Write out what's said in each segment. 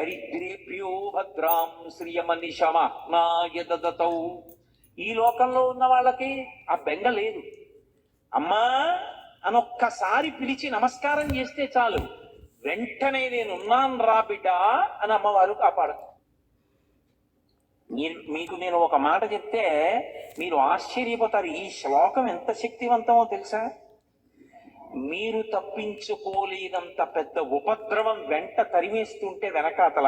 దరిద్రేభ్యో భద్రాం శ్రియమనిశమనాయ దదతౌ. ఈ లోకంలో ఉన్న వాళ్ళకి ఆ బెంగ లేదు. అమ్మా అనొక్కసారి పిలిచి నమస్కారం చేస్తే చాలు, వెంటనే నేనున్నాను రా బిడ్డ అని అమ్మవారు కాపాడుతారు. మీకు నేను ఒక మాట చెప్తే మీరు ఆశ్చర్యపోతారు. ఈ శ్లోకం ఎంత శక్తివంతమో తెలుసా? మీరు తప్పించుకోలేనంత పెద్ద ఉపద్రవం వెంట తరిమేస్తుంటే వెనకాతల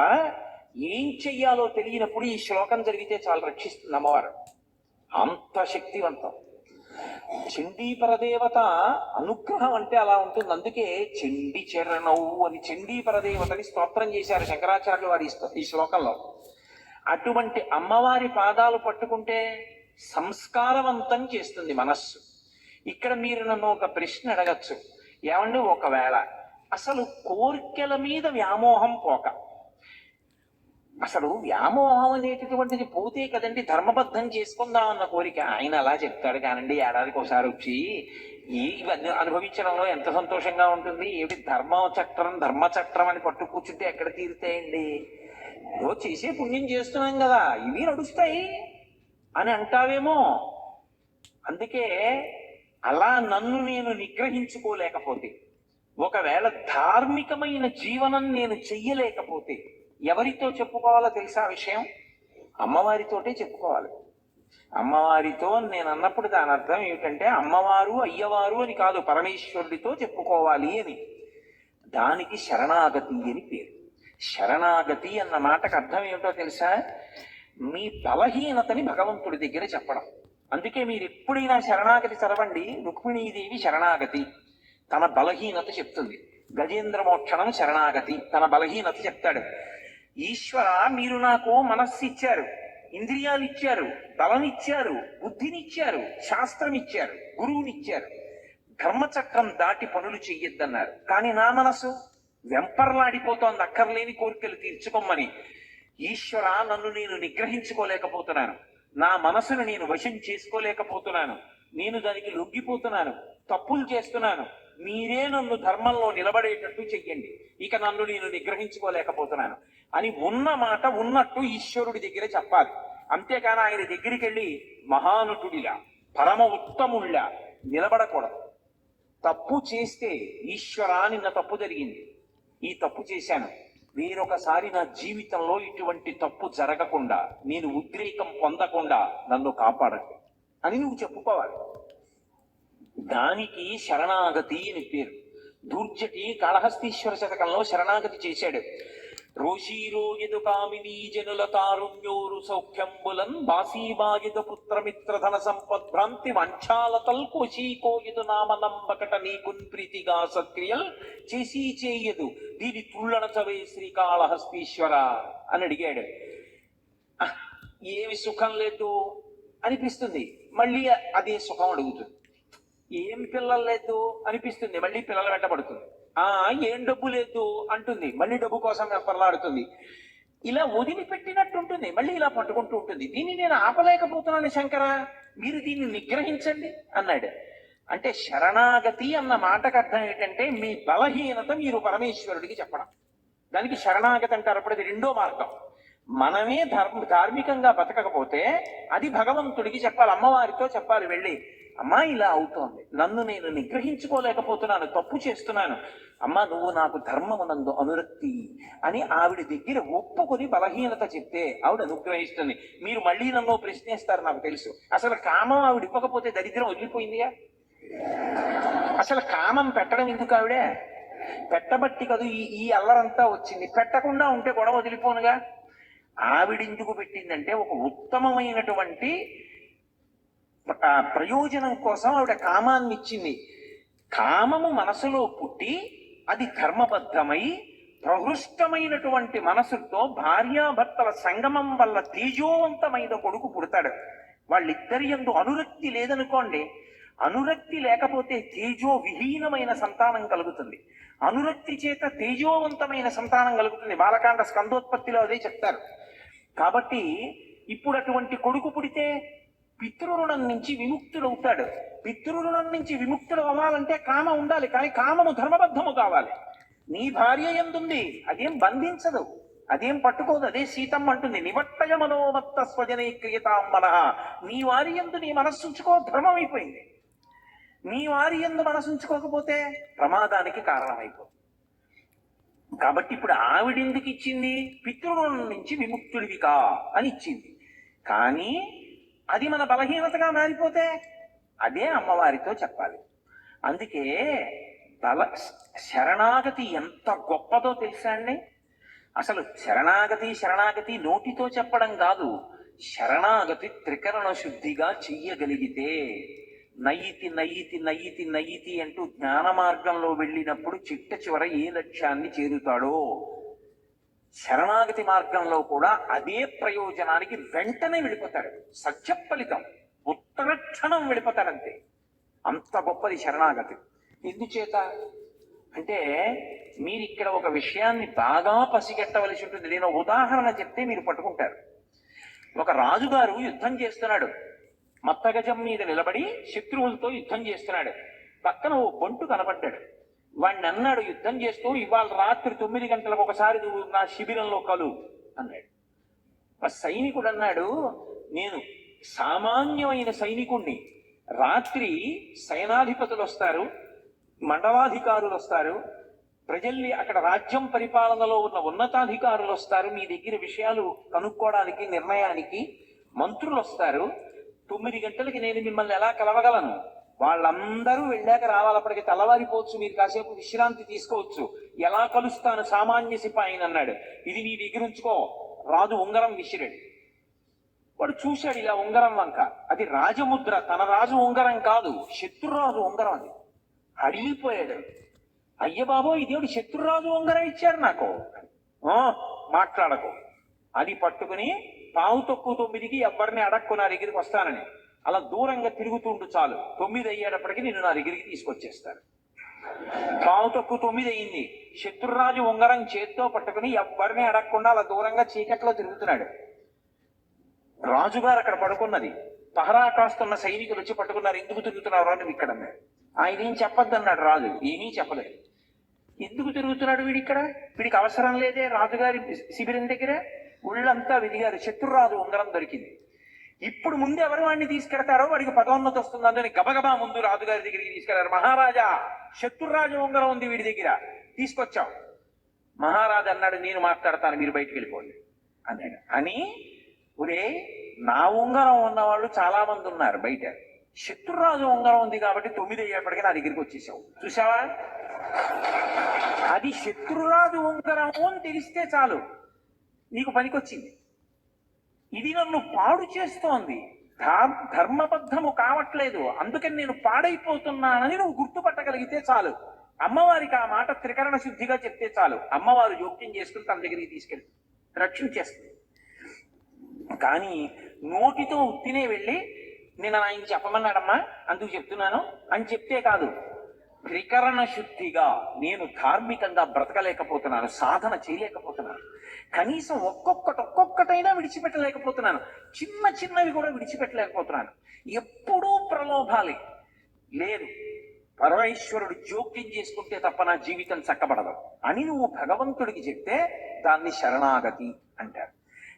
ఏం చెయ్యాలో తెలియనప్పుడు ఈ శ్లోకం జరిగితే చాలా రక్షిస్తుంది అమ్మవారు. అంత శక్తివంతం. చండీ పరదేవత అనుగ్రహం అంటే అలా ఉంటుంది. అందుకే చండీ చరణవు అని చండీ పరదేవతని స్తోత్రం చేశారు శంకరాచార్యులు వారి ఈ శ్లోకంలో. అటువంటి అమ్మవారి పాదాలు పట్టుకుంటే సంస్కారవంతం చేస్తుంది మనస్సు. ఇక్కడ మీరు నన్ను ఒక ప్రశ్న అడగచ్చు, ఏమండి ఒకవేళ అసలు కోర్కెల మీద వ్యామోహం పోక, అసలు వ్యామోహం అనేటటువంటిది పోతే కదండి ధర్మబద్ధం చేసుకుందాం అన్న కోరిక. ఆయన అలా చెప్తాడు కానండి, ఏడాదికి ఒకసారి వచ్చి ఇవన్నీ అనుభవించడంలో ఎంత సంతోషంగా ఉంటుంది. ఏమిటి ధర్మచక్రం అని పట్టు కూర్చుంటే ఎక్కడ తీరుతాయండి? ఓ చేసే పుణ్యం చేస్తున్నాం కదా, ఇవి నడుస్తాయి అని అంటావేమో. అందుకే అలా నన్ను నేను నిగ్రహించుకోలేకపోతే, ఒకవేళ ధార్మికమైన జీవనం నేను చెయ్యలేకపోతే ఎవరితో చెప్పుకోవాలో తెలుసా విషయం? అమ్మవారితోటే చెప్పుకోవాలి. అమ్మవారితో నేను అన్నప్పుడు దాని అర్థం ఏమిటంటే అమ్మవారు అయ్యవారు అని కాదు, పరమేశ్వరుడితో చెప్పుకోవాలి అని. దానికి శరణాగతి అని పేరు. శరణాగతి అన్న మాటకు అర్థం ఏమిటో తెలుసా? మీ బలహీనతని భగవంతుడి దగ్గర చెప్పడం. అందుకే మీరు ఎప్పుడైనా శరణాగతి చదవండి. రుక్మిణీదేవి శరణాగతి తన బలహీనత చెప్తుంది. గజేంద్ర మోక్షణం శరణాగతి తన బలహీనత చెప్తాడు. ఈశ్వర మీరు నాకు మనస్సు ఇచ్చారు, ఇంద్రియాలు ఇచ్చారు, బలం ఇచ్చారు, బుద్ధినిచ్చారు, శాస్త్రం ఇచ్చారు, గురువునిచ్చారు, ధర్మచక్రం దాటి పనులు చెయ్యొద్దన్నారు. కానీ నా మనసు వెంపర్లాడిపోతోంది అక్కర్లేని కోరికలు తీర్చుకోమని. ఈశ్వర నన్ను నేను నిగ్రహించుకోలేకపోతున్నాను, నా మనసును నేను వశం చేసుకోలేకపోతున్నాను, నేను దానికి లొంగిపోతున్నాను, తప్పులు చేస్తున్నాను, మీరే నన్ను ధర్మంలో నిలబడేటట్టు చెయ్యండి, ఇక నన్ను నేను నిగ్రహించుకోలేకపోతున్నాను అని ఉన్న మాట ఉన్నట్టు ఈశ్వరుడి దగ్గర చెప్పాలి. అంతేకాని ఆయన దగ్గరికి వెళ్ళి మహానుటుడిలా పరమ ఉత్తముళ్ళ నిలబడకూడదు. తప్పు చేస్తే ఈశ్వరా నిన్న తప్పు జరిగింది, ఈ తప్పు చేశాను, వేరొకసారి నా జీవితంలో ఇటువంటి తప్పు జరగకుండా నేను ఉద్రేకం పొందకుండా నన్ను కాపాడండి అని నువ్వు చెప్పుకోవాలి. దానికి శరణాగతి అని పేరు. దూర్జటి కాళహస్తీశ్వర శతకంలో శరణాగతి చేశాడు. రోషీరోయదు కామినీ జనుల తారుణ్యోరు సౌఖ్యంబులన్ బాసీబాయుధ పుత్రమిత్రధన సంపద్భ్రాంతి వంచాలతల్ కోశీకోయదు నామనంబకట నీకున్ ప్రీతిగా సక్రియల్ చేసి చేయదు దీని తుళ్ళనచవే శ్రీకాళహస్తీశ్వర అని అడిగాడు. ఏమి సుఖం లేదు అనిపిస్తుంది, మళ్ళీ అదే సుఖం అడుగుతుంది. ఏం పిల్లలు లేదు అనిపిస్తుంది, మళ్ళీ పిల్లలు వెంటబడుతుంది. ఏం డబ్బు లేదు అంటుంది, మళ్ళీ డబ్బు కోసం వెంపర్లాడుతుంది. ఇలా వదిలిపెట్టినట్టుంటుంది, మళ్ళీ ఇలా పట్టుకుంటూ ఉంటుంది. దీన్ని నేను ఆపలేకపోతున్నాను శంకర, మీరు దీన్ని నిగ్రహించండి అన్నాడు. అంటే శరణాగతి అన్న మాటకు అర్థం ఏంటంటే మీ బలహీనత మీరు పరమేశ్వరుడికి చెప్పడం. దానికి శరణాగతి అంటారు. అప్పుడు అది రెండో మార్గం. మనమే ధార్మికంగా బతకకపోతే అది భగవంతుడికి చెప్పాలి, అమ్మవారితో చెప్పాలి వెళ్ళి, అమ్మా ఇలా అవుతోంది, నన్ను నేను నిగ్రహించుకోలేకపోతున్నాను, తప్పు చేస్తున్నాను, అమ్మ నువ్వు నాకు ధర్మమునందు అనురక్తి అని ఆవిడ దగ్గర ఒప్పుకొని బలహీనత చెప్తే ఆవిడ అనుగ్రహిస్తుంది. మీరు మళ్ళీ నన్ను ప్రశ్నిస్తారు నాకు తెలుసు, అసలు కామం ఆవిడ ఇవ్వకపోతే దరిద్రం వదిలిపోయిందిగా. అసలు కామం పెట్టడం ఎందుకు? ఆవిడే పెట్టబట్టి కదా ఈ అల్లరంతా వచ్చింది. పెట్టకుండా ఉంటే గొడవ వదిలిపోనుగా. ఆవిడెందుకు పెట్టిందంటే ఒక ఉత్తమమైనటువంటి ప్రయోజనం కోసం ఆవిడ కామాన్ని ఇచ్చింది. కామము మనసులో పుట్టి అది కర్మబద్ధమై ప్రహృష్టమైనటువంటి మనసుతో భార్యాభర్తల సంగమం వల్ల తేజోవంతమైన కొడుకు పుడతాడు. వాళ్ళిద్దరి యందు అనురక్తి లేదనుకోండి, అనురక్తి లేకపోతే తేజో విహీనమైన సంతానం కలుగుతుంది, అనురక్తి చేత తేజోవంతమైన సంతానం కలుగుతుంది. బాలకాండ స్కందోత్పత్తిలో అదే చెప్తారు. కాబట్టి ఇప్పుడు అటువంటి కొడుకు పుడితే పితృరుణం నుంచి విముక్తుడవుతాడు. పితృరుణం నుంచి విముక్తుడు అవ్వాలంటే కామ ఉండాలి, కానీ కామము ధర్మబద్ధము కావాలి. నీ భార్య ఎందుంది, అదేం బంధించదు, అదేం పట్టుకోదు, అదే సీతమ్మ అంటుంది, నివట్టయ మనోమత్త స్వజనే క్రియతాం మనః. నీ వారి యందు నీ మనస్సు ఉంచుకో, ధర్మం అయిపోయింది. నీ వారి యందు మనసు ఉంచుకోకపోతే ప్రమాదానికి కారణమైపోతుంది. కాబట్టి ఇప్పుడు ఆవిడెందుకు ఇచ్చింది? పితృరుణం నుంచి విముక్తుడివికా అని ఇచ్చింది. కానీ అది మన బలహీనతగా మారిపోతే అదే అమ్మవారితో చెప్పాలి. అందుకే శరణాగతి ఎంత గొప్పదో తెలుసా అండి? అసలు శరణాగతి నోటితో చెప్పడం కాదు, శరణాగతి త్రికరణ శుద్ధిగా చెయ్యగలిగితే నయ్యితి అంటూ జ్ఞాన మార్గంలో వెళ్ళినప్పుడు చిట్ట చివర ఏ లక్ష్యాన్ని చేరుతాడో, శరణాగతి మార్గంలో కూడా అదే ప్రయోజనానికి వెంటనే వెళ్ళిపోతాడు. సత్య ఫలితం ఉత్తరక్షణం వెళ్ళిపోతాడంతే. అంత గొప్పది శరణాగతి. ఎందుచేత అంటే మీరు ఇక్కడ ఒక విషయాన్ని బాగా పసిగట్టవలసి ఉంటుంది. నేను ఉదాహరణ చెప్తే మీరు పట్టుకుంటారు. ఒక రాజుగారు యుద్ధం చేస్తున్నాడు, మత్తగజం మీద నిలబడి శత్రువులతో యుద్ధం చేస్తున్నాడు. పక్కన ఓ బొంటు కనపడ్డాడు. వాడిని అన్నాడు యుద్ధం చేస్తూ, ఇవాళ రాత్రి 9 గంటలకు ఒకసారి నువ్వు నా శిబిరంలో కలు అన్నాడు. ఆ సైనికుడు అన్నాడు, నేను సామాన్యమైన సైనికుణ్ణి, రాత్రి సైనాధిపతులు వస్తారు, మండలాధికారులు వస్తారు, ప్రజల్ని అక్కడ రాజ్యం పరిపాలనలో ఉన్న ఉన్నతాధికారులు వస్తారు, మీ దగ్గర విషయాలు కనుక్కోవడానికి నిర్ణయానికి మంత్రులు వస్తారు. 9 గంటలకి నేను మిమ్మల్ని ఎలా కలవగలను? వాళ్ళందరూ వెళ్ళాక రావాలి, అప్పటికి తెల్లవారిపోవచ్చు, మీరు కాసేపు విశ్రాంతి తీసుకోవచ్చు. ఎలా కలుస్తాను సామాన్య సిపాయిని అన్నాడు. ఇది నీ దగ్గర ఉంచుకో. రాజు ఉంగరం విసిరాడు. వాడు చూశాడు ఇలా ఉంగరం వంక, అది రాజముద్ర, తన రాజు ఉంగరం కాదు, శత్రురాజు ఉంగరం. అది అడిగిపోయాడు. అయ్య బాబో, ఇదేమిటి శత్రురాజు ఉంగరం ఇచ్చారు నాకు? మాట్లాడకు. అది పట్టుకుని 9:15 ఎవరిని అడక్కు నా దగ్గరికి వస్తానని అలా దూరంగా తిరుగుతుండు చాలు. 9 అయ్యేటప్పటికి నిన్ను నా దగ్గరికి తీసుకొచ్చేస్తాను. 9:15 అయింది. శత్రురాజు ఉంగరం చేత్తో పట్టుకుని ఎవరిని అడగకుండా అలా దూరంగా చీకట్లో తిరుగుతున్నాడు. రాజుగారు అక్కడ పడుకున్నది. పహరా కాస్తున్న సైనికులు వచ్చి పట్టుకున్నారు. ఎందుకు తిరుగుతున్నారు అని ఇక్కడ అన్నాడు. ఆయన ఏం చెప్పొద్దన్నాడు రాజు. ఏమీ చెప్పలేదు. ఎందుకు తిరుగుతున్నాడు వీడిక్కడ? వీడికి అవసరం లేదే రాజుగారి శిబిరం దగ్గర. ఉళ్ళంతా వెదిగారు. శత్రురాజు ఉంగరం దొరికింది. ఇప్పుడు ముందు ఎవరు వాడిని తీసుకెడతారో వాడికి పదోన్నతి వస్తుంది అందుకని గబగబా ముందు రాజుగారి దగ్గరికి తీసుకెళ్లారు. మహారాజా, శత్రురాజు ఉంగరం ఉంది వీడి దగ్గర, తీసుకొచ్చాం. మహారాజు అన్నాడు, నేను మాట్లాడతాను, మీరు బయటికి వెళ్ళిపోండి అన్నాడు. అని ఒరే, నా ఉంగరం ఉన్నవాళ్ళు చాలా మంది ఉన్నారు బయట, శత్రురాజు ఉంగరం ఉంది కాబట్టి 9 అయ్యేప్పటికీ నా దగ్గరికి వచ్చేసావు. చూసావా? అది శత్రురాజు ఉంగరం అని తెలిస్తే చాలు, నీకు పనికొచ్చింది. ఇది నన్ను పాడు చేస్తోంది, ధర్మబద్ధము కావట్లేదు, అందుకని నేను పాడైపోతున్నానని నువ్వు గుర్తుపట్టగలిగితే చాలు. అమ్మవారికి ఆ మాట త్రికరణ శుద్ధిగా చెప్తే చాలు, అమ్మవారు జోక్యం చేసుకుని తన దగ్గరికి తీసుకెళ్ళి రక్షించేస్తుంది. కానీ నోటితో ఉత్తినే వెళ్ళి నేను ఆయన చెప్పమన్నాడమ్మా అందుకు చెప్తున్నాను అని చెప్తే కాదు, త్రికరణ శుద్ధిగా నేను ధార్మికంగా బ్రతకలేకపోతున్నాను, సాధన చేయలేకపోతున్నాను, కనీసం ఒక్కొక్కటైనా విడిచిపెట్టలేకపోతున్నాను, చిన్నవి కూడా విడిచిపెట్టలేకపోతున్నాను, ఎప్పుడూ ప్రలోభాలే. లేదు, పరమేశ్వరుడు జోక్యం చేసుకుంటే తప్ప నా జీవితం చక్కబడదు అని నువ్వు భగవంతుడికి చెప్తే దాన్ని శరణాగతి అంటారు.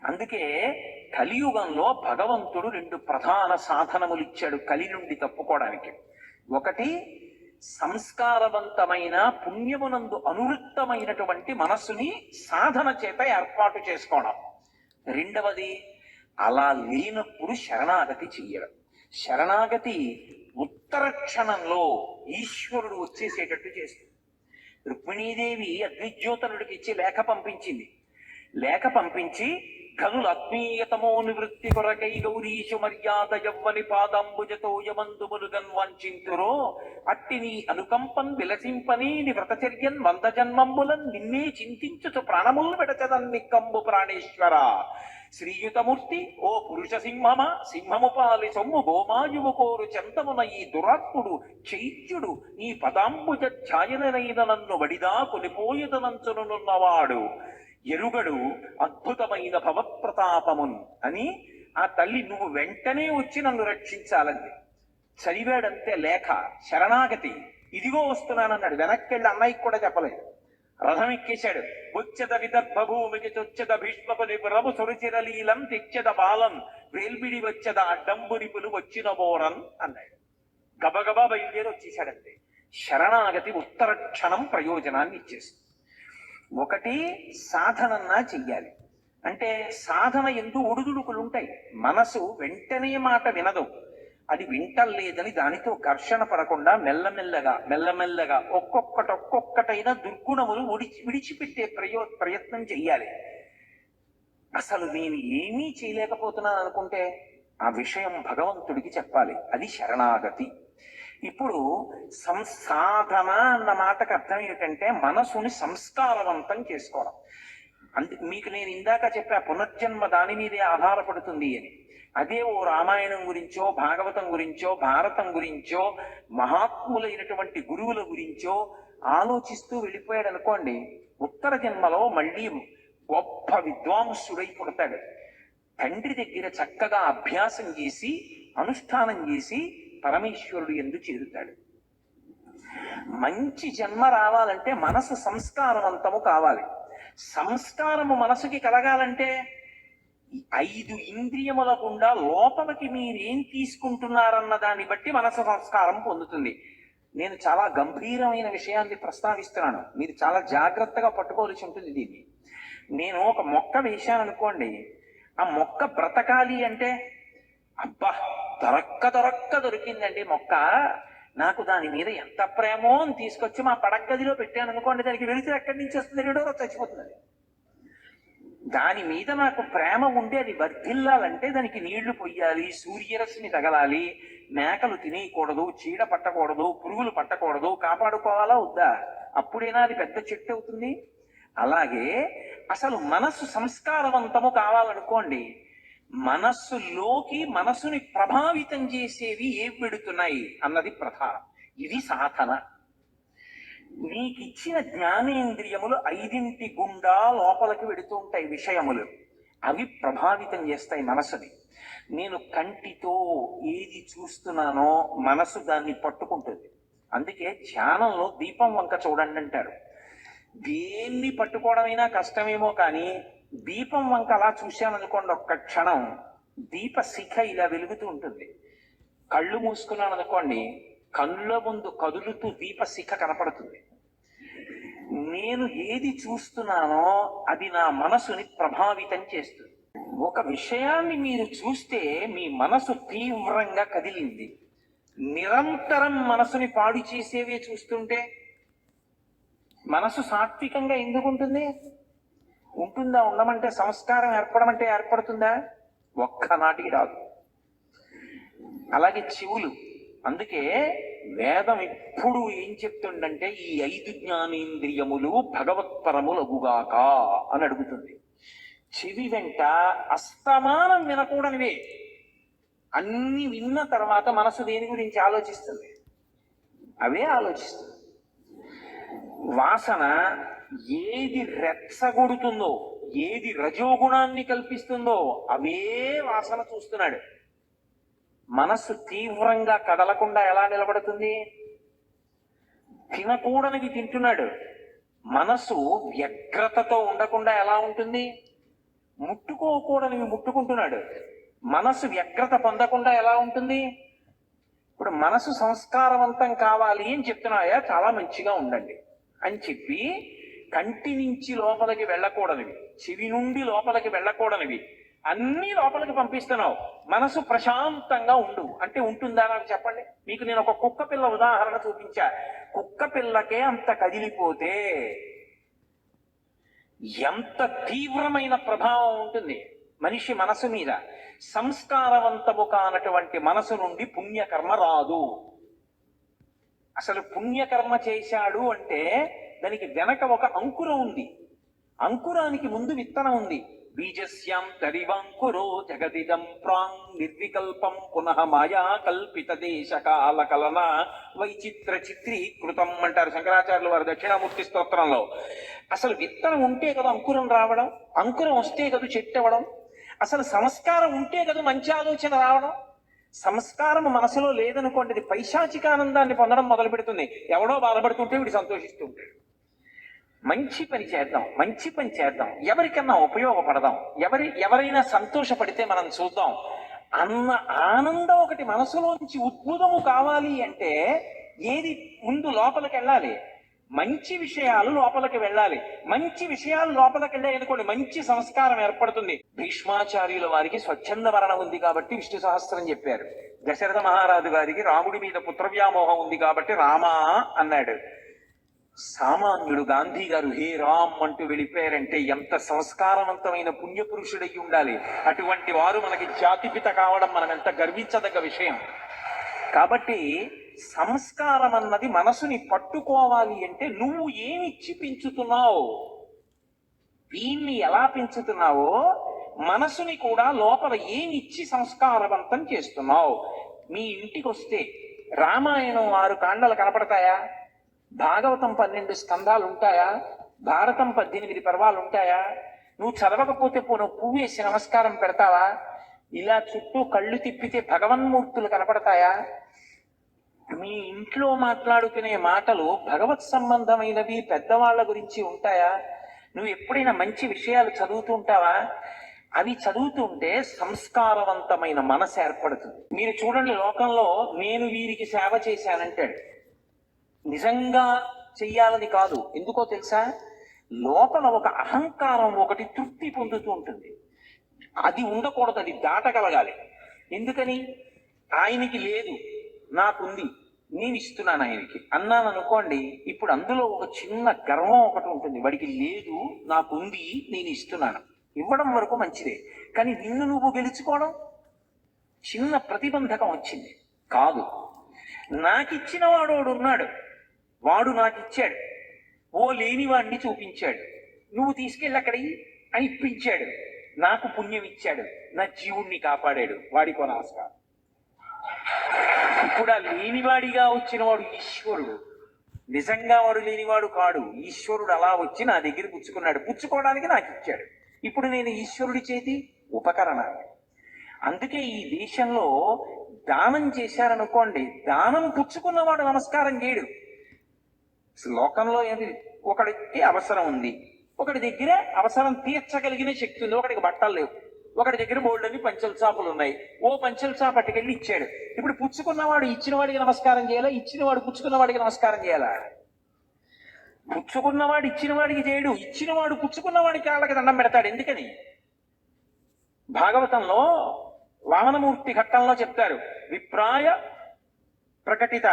అందుకే కలియుగంలో భగవంతుడు 2 ప్రధాన సాధనములు ఇచ్చాడు కలి నుండి తప్పుకోవడానికి. ఒకటి, సంస్కారవంతమైన పుణ్యమునందు అనువృత్తమైనటువంటి మనస్సుని సాధన చేత ఏర్పాటు చేసుకోవడం. రెండవది, అలా లేనప్పుడు శరణాగతి చెయ్యడం. శరణాగతి ఉత్తర క్షణంలో ఈశ్వరుడు వచ్చేసేటట్టు చేస్తుంది. రుక్మిణీదేవి అగ్నిజ్యోతనుడికి ఇచ్చి లేఖ పంపించింది. లేఖ పంపించి ఘనులు ఆత్మీయతమో నివృత్తి కొరకై గౌరీశు మర్యాద యవ్వని పాదంబుజతో యమందుములు గన్వంచురో అట్టి నీ అనుకంపన్ విలసింపని ని వ్రతచర్యన్ 100 జన్మంబులన్ నిన్నే చింతించుచు ప్రాణములు విడచదన్ నిక్కంబు ప్రాణేశ్వర. శ్రీయుతమూర్తి ఓ పురుష సింహము పాలి సొమ్ము గోమాయువు కోరు చందమున ఈ దురాత్ముడు చైత్యుడు నీ పదాంబుజ ఛాయనైన నన్ను వడిదా కొనిపోయేదనంచునున్నవాడు ఎరుగడు అద్భుతమైన భవప్రతాపమున్ అని ఆ తల్లి నువ్వు వెంటనే వచ్చి నన్ను రక్షించాలంది. చదివాడంతే లేఖ, శరణాగతి. ఇదిగో వస్తున్నానన్నాడు. వెనక్కి వెళ్ళి అన్నయ్యకి కూడా చెప్పలేదు. రథం ఎక్కేశాడు. వచ్చద విదర్భ భూమికి చొచ్చద భీష్మకుని రము సురుచిరలీలం తెచ్చద బాలం వేల్బిడి వచ్చద అడ్డంబురిపులు వచ్చిన బోరన్ అన్నాడు. గబగబా బయలుదేరి వచ్చేశాడంటే శరణాగతి ఉత్తర క్షణం ప్రయోజనాన్ని ఇచ్చేస్తుంది. ఒకటి సాధనన్నా చెయ్యాలి. అంటే సాధన ఎందు ఒడుదుడుకులు ఉంటాయి. మనసు వెంటనే మాట వినదు. అది వింటలేదని దానితో ఘర్షణ పడకుండా మెల్లమెల్లగా ఒక్కొక్కటైనా దుర్గుణములు విడిచిపెట్టే ప్రయత్నం చెయ్యాలి. అసలు నేను ఏమీ చేయలేకపోతున్నాను అనుకుంటే ఆ విషయం భగవంతుడికి చెప్పాలి. అది శరణాగతి. ఇప్పుడు సంసాధన అన్న మాటకు అర్థం ఏమిటంటే మనసుని సంస్కారవంతం చేసుకోవడం. మీకు నేను ఇందాక చెప్పా పునర్జన్మ దాని మీదే ఆధారపడుతుంది అని. అదే ఓ రామాయణం గురించో భాగవతం గురించో భారతం గురించో మహాత్ములైనటువంటి గురువుల గురించో ఆలోచిస్తూ వెళ్ళిపోయాడు అనుకోండి, ఉత్తర జన్మలో మళ్ళీ గొప్ప విద్వాంసుడై పుడతాడు. తండ్రి దగ్గర చక్కగా అభ్యాసం చేసి అనుష్ఠానం చేసి పరమేశ్వరుడు యందు చేరుతాడు. మంచి జన్మ రావాలంటే మనసు సంస్కారవంతము కావాలి. సంస్కారము మనసుకి కలగాలంటే 5 ఇంద్రియముల గుండా లోపలికి మీరేం తీసుకుంటున్నారన్న దాన్ని బట్టి మనసు సంస్కారం పొందుతుంది. నేను చాలా గంభీరమైన విషయాన్ని ప్రస్తావిస్తున్నాను, మీరు చాలా జాగ్రత్తగా పట్టుకోవాల్సి ఉంటుంది దీన్ని. నేను ఒక మొక్క వేశాను అనుకోండి, ఆ మొక్క బ్రతకాలి అంటే అబ్బా దొరక్క దొరికిందండి మొక్క, నాకు దాని మీద ఎంత ప్రేమో అని తీసుకొచ్చి మా పడగదిలో పెట్టాను అనుకోండి, దానికి వెలుతురు ఎక్కడి నుంచి వస్తుంది? రెండో రోజు చచ్చిపోతుంది. దాని మీద నాకు ప్రేమ ఉండి అది వర్ధిల్లాలంటే దానికి నీళ్లు పొయ్యాలి, సూర్యరశ్మి తగలాలి, మేకలు తినేయకూడదు, చీడ పట్టకూడదు, పురుగులు పట్టకూడదు, కాపాడుకోవాలా వద్దా? అప్పుడైనా అది పెద్ద చెట్టు అవుతుంది. అలాగే అసలు మనస్సు సంస్కారవంతము కావాలనుకోండి, మనస్సులోకి మనసుని ప్రభావితం చేసేవి ఏం పెడుతున్నాయి అన్నది ప్రధానం. ఇది సాధన. నీకిచ్చిన జ్ఞానేంద్రియములు 5 గుండా లోపలికి వెడుతూ ఉంటాయి విషయములు, అవి ప్రభావితం చేస్తాయి మనసుని. నేను కంటితో ఏది చూస్తున్నానో మనసు దాన్ని పట్టుకుంటుంది. అందుకే ధ్యానంలో దీపం వంక చూడండి అంటారు. దేన్ని పట్టుకోవడమైనా కష్టమేమో కానీ దీపం వంక అలా చూశాననుకోండి, ఒక్క క్షణం దీప శిఖ ఇలా వెలుగుతూ ఉంటుంది. కళ్ళు మూసుకున్నాను అనుకోండి, కళ్ళ ముందు కదులుతూ దీప శిఖ కనపడుతుంది. నేను ఏది చూస్తున్నానో అది నా మనసుని ప్రభావితం చేస్తుంది. ఒక విషయాన్ని మీరు చూస్తే మీ మనసు తీవ్రంగా కదిలింది. నిరంతరం మనసుని పాడు చేసేవే చూస్తుంటే మనసు సాత్వికంగా ఎందుకు ఉంటుంది? ఉంటుందా? ఉండమంటే సంస్కారం ఏర్పడమంటే ఏర్పడుతుందా? ఒక్కనాటికి రాదు. అలాగే చెవులు. అందుకే వేదం ఎప్పుడు ఏం చెప్తుండంటే ఈ 5 జ్ఞానేంద్రియములు భగవత్పరములగుగాక అని అడుగుతుంది. చెవి వెంట అస్తమానం వినకూడనివే. అన్ని విన్న తర్వాత మనసు దేని గురించి ఆలోచిస్తుంది? అవే ఆలోచిస్తుంది. వాసన ఏది రెచ్చగొడుతుందో, ఏది రజోగుణాన్ని కల్పిస్తుందో అవే వాసన చూస్తున్నాడు. మనస్సు తీవ్రంగా కదలకుండా ఎలా నిలబడుతుంది? తినకూడనివి తింటున్నాడు. మనసు వ్యగ్రతతో ఉండకుండా ఎలా ఉంటుంది? ముట్టుకోకూడనివి ముట్టుకుంటున్నాడు. మనసు వ్యగ్రత పొందకుండా ఎలా ఉంటుంది? ఇప్పుడు మనసు సంస్కారవంతం కావాలి అని చెప్తున్నాయా, చాలా మంచిగా ఉండండి అని చెప్పి కంటి నుంచి లోపలికి వెళ్ళకూడనివి, చెవి నుండి లోపలికి వెళ్ళకూడనివి అన్ని లోపలికి పంపిస్తున్నావు. మనసు ప్రశాంతంగా ఉండు అంటే ఉంటుందా? నాకు చెప్పండి. మీకు నేను ఒక కుక్క పిల్ల ఉదాహరణ చూపించా. కుక్క పిల్లకే అంత కదిలిపోతే ఎంత తీవ్రమైన ప్రభావం ఉంటుంది మనిషి మనసు మీద. సంస్కారవంతము కానటువంటి మనసు నుండి పుణ్యకర్మ రాదు. అసలు పుణ్యకర్మ చేశాడు అంటే దానికి వెనక ఒక అంకురం ఉంది. అంకురానికి ముందు విత్తనం ఉంది. బీజస్యాం తరివాంకురో జగదిదం ప్రాంగ్ నిర్వికల్పం పునః మాయా కల్పిత దేశ కాల కలన వైచిత్ర చిత్రీకృతం అంటారు శంకరాచార్యులు వారి దక్షిణామూర్తి స్తోత్రంలో. అసలు విత్తనం ఉంటే కదా అంకురం రావడం, అంకురం వస్తే కదా చెట్టు అవ్వడం, అసలు సంస్కారం ఉంటే కదా మంచి ఆలోచన రావడం. సంస్కారం మనసులో లేదనుకోండి, అది పైశాచికానందాన్ని పొందడం మొదలు పెడుతుంది. ఎవడో బాధపడుతుంటే వీడు సంతోషిస్తుంటాడు. మంచి పని చేద్దాం, మంచి పని చేద్దాం, ఎవరికన్నా ఉపయోగపడదాం, ఎవరైనా సంతోషపడితే మనం చూద్దాం అన్న ఆనందం ఒకటి మనసులోంచి ఉద్భుతము కావాలి అంటే ఏది ముందు లోపలికి వెళ్ళాలి? మంచి విషయాలు లోపలికి వెళ్ళాలి. మంచి విషయాలు లోపలికి వెళ్ళాయి అనుకోండి, మంచి సంస్కారం ఏర్పడుతుంది. భీష్మాచార్యుల వారికి స్వచ్ఛంద మరణం ఉంది కాబట్టి విష్ణు సహస్రం చెప్పారు. దశరథ మహారాజు గారికి రాముడి మీద పుత్రవ్యామోహం ఉంది కాబట్టి రామా అన్నాడు. సామాన్యుడు గాంధీ గారు హే రామ్ అంటూ వెళ్ళిపోయారంటే ఎంత సంస్కారవంతమైన పుణ్యపురుషుడై ఉండాలి. అటువంటి వారు మనకి జాతిపిత కావడం మనం ఎంత గర్వించదగ్గ విషయం. కాబట్టి సంస్కారం అన్నది మనసుని పట్టుకోవాలి అంటే నువ్వు ఏమిచ్చి పెంచుతున్నావు, దీన్ని ఎలా పెంచుతున్నావో మనసుని కూడా లోపల ఏమిచ్చి సంస్కారవంతం చేస్తున్నావు. మీ ఇంటికి వస్తే రామాయణం 6 కాండలు కనపడతాయా? భాగవతం 12 స్కంధాలు ఉంటాయా? భారతం 18 పర్వాలు ఉంటాయా? నువ్వు చదవకపోతే పువ్వు వేసి నమస్కారం పెడతావా? ఇలా చుట్టూ కళ్ళు తిప్పితే భగవన్మూర్తులు కనపడతాయా? మీ ఇంట్లో మాట్లాడుకునే మాటలు భగవత్ సంబంధమైనవి, పెద్దవాళ్ల గురించి ఉంటాయా? నువ్వు ఎప్పుడైనా మంచి విషయాలు చదువుతూ ఉంటావా? అవి చదువుతుంటే సంస్కారవంతమైన మనసు ఏర్పడుతుంది. మీరు చూడండి, లోకంలో నేను వీరికి సేవ చేశానంటాడు. నిజంగా చెయ్యాలని కాదు. ఎందుకో తెలుసా? లోపల ఒక అహంకారం ఒకటి తృప్తి పొందుతూ ఉంటుంది. అది ఉండకూడదు, అది దాటగలగాలి. ఎందుకని? ఆయనకి లేదు, నాకుంది, నేను ఇస్తున్నాను ఆయనకి అన్నాను అనుకోండి, ఇప్పుడు అందులో ఒక చిన్న గర్వం ఒకటి ఉంటుంది. వాడికి లేదు, నాకుంది, నేను ఇస్తున్నాను. ఇవ్వడం వరకు మంచిదే, కానీ నిన్ను నువ్వు గెలుచుకోవడం చిన్న ప్రతిబంధకం వచ్చింది. కాదు, నాకిచ్చిన వాడు ఉన్నాడు, వాడు నాకు ఇచ్చాడు, ఓ లేనివాడిని చూపించాడు, నువ్వు తీసుకెళ్ళి అక్కడికి అని ఇప్పించాడు, నాకు పుణ్యం ఇచ్చాడు, నా జీవుణ్ణి కాపాడాడు, వాడికో నమస్కారం. ఇప్పుడు ఆ లేనివాడిగా వచ్చిన వాడు ఈశ్వరుడు. నిజంగా వాడు లేనివాడు కాడు, ఈశ్వరుడు అలా వచ్చి నా దగ్గర పుచ్చుకున్నాడు, పుచ్చుకోవడానికి నాకు ఇచ్చాడు. ఇప్పుడు నేను ఈశ్వరుడి చేతి ఉపకరణాన్ని. అందుకే ఈ దేశంలో దానం చేశారనుకోండి, దానం పుచ్చుకున్నవాడు నమస్కారం చేయడు. లోకంలో ఏంటి, ఒకడికి అవసరం ఉంది, ఒకటి దగ్గర అవసరం తీర్చగలిగిన శక్తి ఉంది, ఒకడికి బట్టలు లేవు, ఒకటి దగ్గర బోల్డని పంచెల చాపులు ఉన్నాయి, ఓ పంచెల చాప పట్టుకెళ్ళి ఇచ్చాడు. ఇప్పుడు పుచ్చుకున్నవాడు ఇచ్చిన వాడికి నమస్కారం చేయాలా, ఇచ్చిన వాడు పుచ్చుకున్న వాడికి నమస్కారం చేయాలా? పుచ్చుకున్నవాడు ఇచ్చిన వాడికి చేయడు, ఇచ్చినవాడు పుచ్చుకున్న వాడికి వాళ్ళకి దండం పెడతాడు. ఎందుకని? భాగవతంలో వామనమూర్తి ఘట్టంలో చెప్తారు, విప్రాయ ప్రకటిత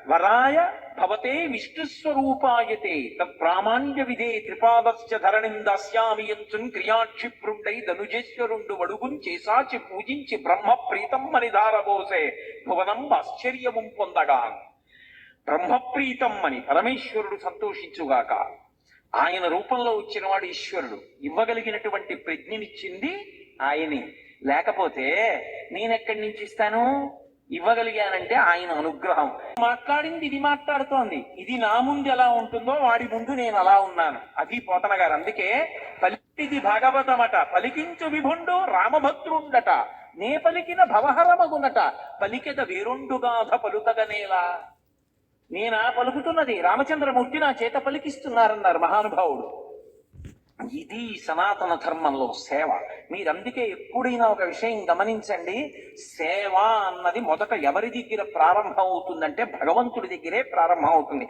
వరాయ భవతే విష్ణుస్వరూపాయతే తత్ప్రామాణ్య విధే త్రిపాదశ్చ ధరణిం దాస్యామి యంచున్ క్రియాక్షిప్రుండై ధనుజేశ్వరుండు వడుగున్ చేసాచి పూజించి బ్రహ్మ ప్రీతం అని ధారబోసే భువనం ఆశ్చర్యము పొందగా. బ్రహ్మప్రీతం అని పరమేశ్వరుడు సంతోషించుగాక. ఆయన రూపంలో వచ్చినవాడు ఈశ్వరుడు. ఇవ్వగలిగినటువంటి ప్రజ్ఞనిచ్చింది ఆయనే. లేకపోతే నేనెక్కడి నుంచి ఇస్తాను? ఇవ్వగలిగానంటే ఆయన అనుగ్రహం. మాట్లాడింది ఇది మాట్లాడుతోంది, ఇది నా ముందు ఎలా ఉంటుందో వాడి ముందు నేను అలా ఉన్నాను. అది పోతన గారు. అందుకే పలికిది భాగవతమట, పలికించు విభుండు రామభద్రుండట, నే పలికిన భవహరమగునట, పలికెద వేరొండుగాధ పలుకగనేలా. నేనా పలుకుతున్నది, రామచంద్రమూర్తి నా చేత పలికిస్తున్నారన్నారు మహానుభావుడు. ఇది సనాతన ధర్మంలో సేవ. మీరందుకే ఎప్పుడైనా ఒక విషయం గమనించండి, సేవ అన్నది మొదట ఎవరి దగ్గర ప్రారంభం అవుతుందంటే భగవంతుడి దగ్గరే ప్రారంభం అవుతుంది.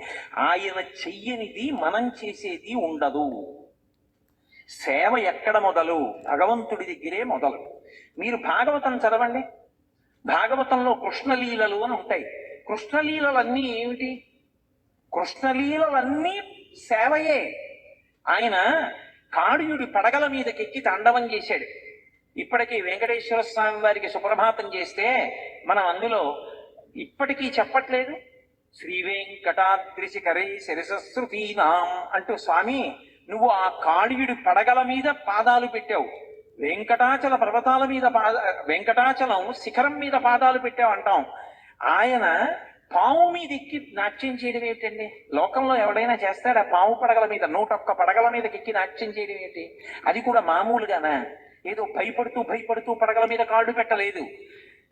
ఆయన చెయ్యనిది మనం చేసేది ఉండదు. సేవ ఎక్కడ మొదలు? భగవంతుడి దగ్గరే మొదలు. మీరు భాగవతం చదవండి, భాగవతంలో కృష్ణలీలలు అని ఉంటాయి. కృష్ణలీలలన్నీ ఏమిటి? కృష్ణలీలలన్నీ సేవయే. ఆయన కాళీయుడి పడగల మీదకెక్కి తాండవం చేశాడు. ఇప్పటికీ వెంకటేశ్వర స్వామి వారికి సుప్రభాతం చేస్తే మనం అందులో ఇప్పటికీ చెప్పట్లేదు, శ్రీ వెంకటాద్రిశిఖరే శిరసశ్రుతీనాం అంటూ, స్వామి నువ్వు ఆ కాళీయుడి పడగల మీద పాదాలు పెట్టావు, వెంకటాచల పర్వతాల మీద వెంకటాచలం శిఖరం మీద పాదాలు పెట్టావు అంటాం. ఆయన పాము మీద ఎక్కి నాట్యం చేయడం ఏమిటండి? లోకంలో ఎవడైనా చేస్తాడా? పాము పడగల మీద 101 పడగల మీదకి ఎక్కి నాట్యం చేయడం ఏంటి? అది కూడా మామూలుగానా? ఏదో భయపడుతూ పడగల మీద కాళ్ళు పెట్టలేదు.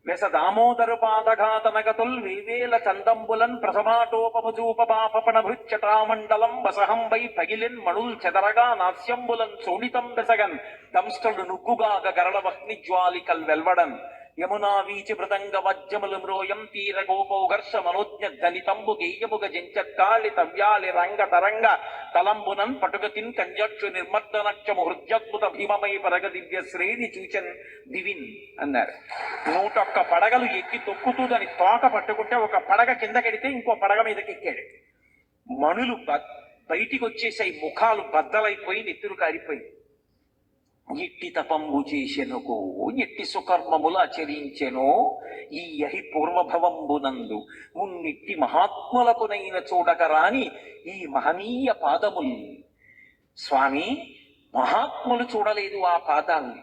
వెస దామోదరు పాదఘాతనగతుల్ వేవేల చందంబులన్ ప్రసమాటోపమచూపపాపణ భృచ్చటామండలం వసహం వై పగిలిన్ మణుల్ చెదరగా నాస్యంబులన్ సోణితం బెసగన్ దంష్టలు నుగ్గుగాగ గరళవహ్ని జ్వాలికల్ వెల్వడన్ యమునా వీచి మృదంగ వజ్జములు మ్రోయం తీర గోపౌఘర్ష మనోజ్ఞ ధనితంబు గేయముగ జంచత్కాళి తవ్యాళి రంగ తరంగ తలంబునన్ పటుగతిన్ కంజక్షు నిర్మర్దనక్షము హృద్యద్భుత భీమమై పరగ దివ్య శ్రేణి చూచన్ దివిన్ అన్నారు. 101 పడగలు ఎక్కి తొక్కుతూ దాని తోక పట్టుకుంటే ఒక పడగ కిందకెడితే ఇంకో పడగ మీదకి ఎక్కాడు. మణులు బయటికి వచ్చేసాయి, ముఖాలు బద్దలైపోయి నెత్తురు కారిపోయి. ఎట్టి తపంబు చేసెనుకో ఎట్టి సుకర్మములు ఆచరించెనో ఈ యహి పూర్వభవంబునందు మున్నిట్టి మహాత్ములకునైన చూడకరాని ఈ మహనీయ పాదములు. స్వామి, మహాత్ములు చూడలేదు ఆ పాదాల్ని.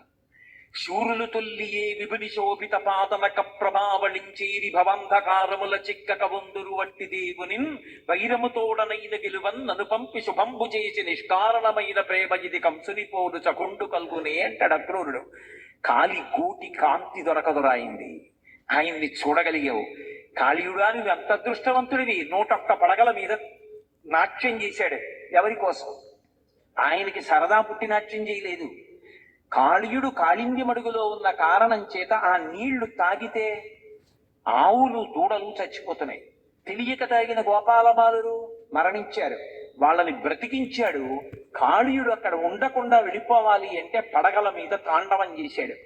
శూరులు తొల్లియే విభుని శోభిత పాదనక ప్రభావళించేరి భవంధకారముల చిక్కక వందురు వట్టి దేవునిన్ వైరముతోడనైన గెలువన్ నను పంపి శుభంబు చేసి నిష్కారణమైన ప్రేమ ఇది కంసుని పోడు చకుండు కల్గునే అంటాడు అక్రూరుడు. కాలి గూటి కాంతి దొరకదురాయింది, ఆయన్ని చూడగలిగావు. కాళీయుడా, నువ్వు ఎంత అదృష్టవంతుడివి. 101 పడగల మీద నాట్యం చేశాడు. ఎవరి కోసం? ఆయనకి సరదా పుట్టి నాట్యం చేయలేదు. కాళీయుడు కాళింది మడుగులో ఉన్న కారణం చేత ఆ నీళ్లు తాగితే ఆవులు దూడలు చచ్చిపోతున్నాయి. తెలియక తాగిన గోపాలబాలురు మరణించారు. వాళ్ళని బ్రతికించాడు. కాళీయుడు అక్కడ ఉండకుండా వెళ్ళిపోవాలి అంటే పడగల మీద తాండవం చేశాడు.